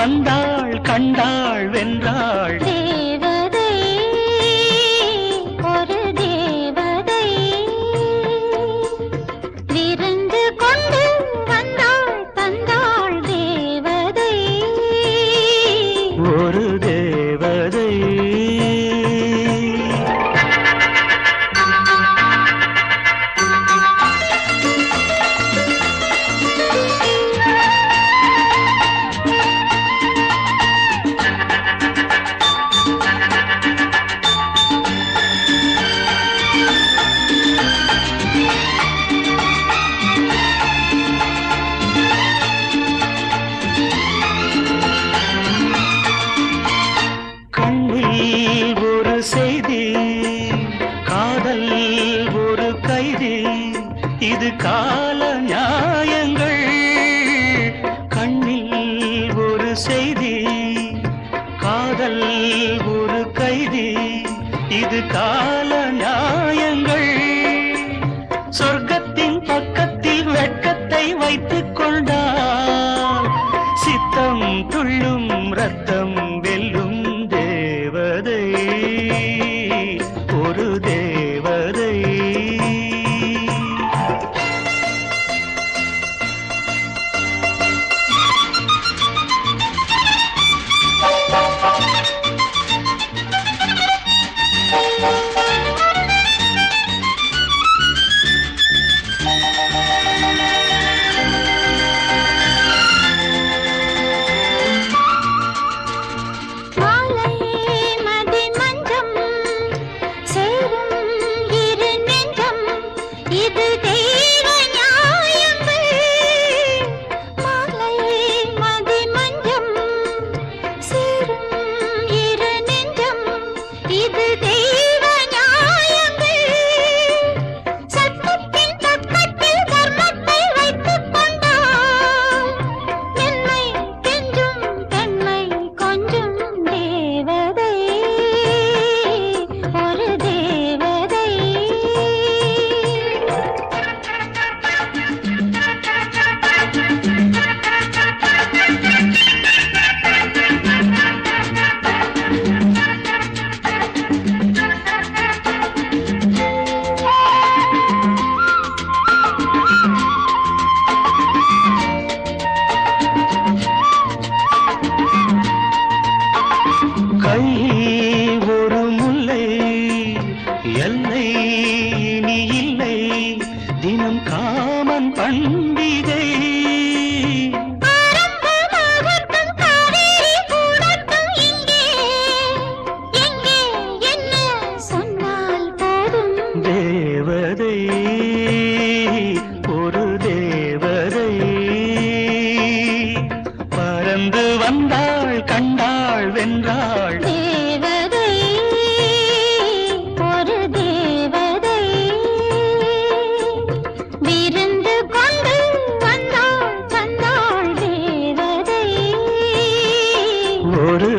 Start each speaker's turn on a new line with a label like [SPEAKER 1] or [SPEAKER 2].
[SPEAKER 1] வந்தாள் கண்டாள் வென்றாள்
[SPEAKER 2] தேவதை ஒரு தேவதை விருந்து கொண்டு வந்தாள் தந்தாள் தேவதை
[SPEAKER 1] ஒரு தேவதை ஒரு செய்தி காதல் ஒரு கைதி இது கால நியாயங்கள் கண்ணில் ஒரு செய்தி காதல் ஒரு கைதி இது கால நியாயங்கள் சொர்க்கத்தின் பக்கத்தில் வெட்கத்தை வைத்துக் கொண்டால் சித்தம் துள்ளும் ரத்தம் வெல்லும் தேவதை ஒரு தேவதை ஒரு முல்லை எல்லை நீ இல்லை தினம் காமன் பண்டிகை தேவதை ஒரு தேவதை பறந்து வந்தாள் கண்டாள் வென்றாள்
[SPEAKER 2] தேவதை ஒரு தேவதை விருந்து கொண்டு வந்தாள் தந்தாள் தேவதை
[SPEAKER 1] ஒரு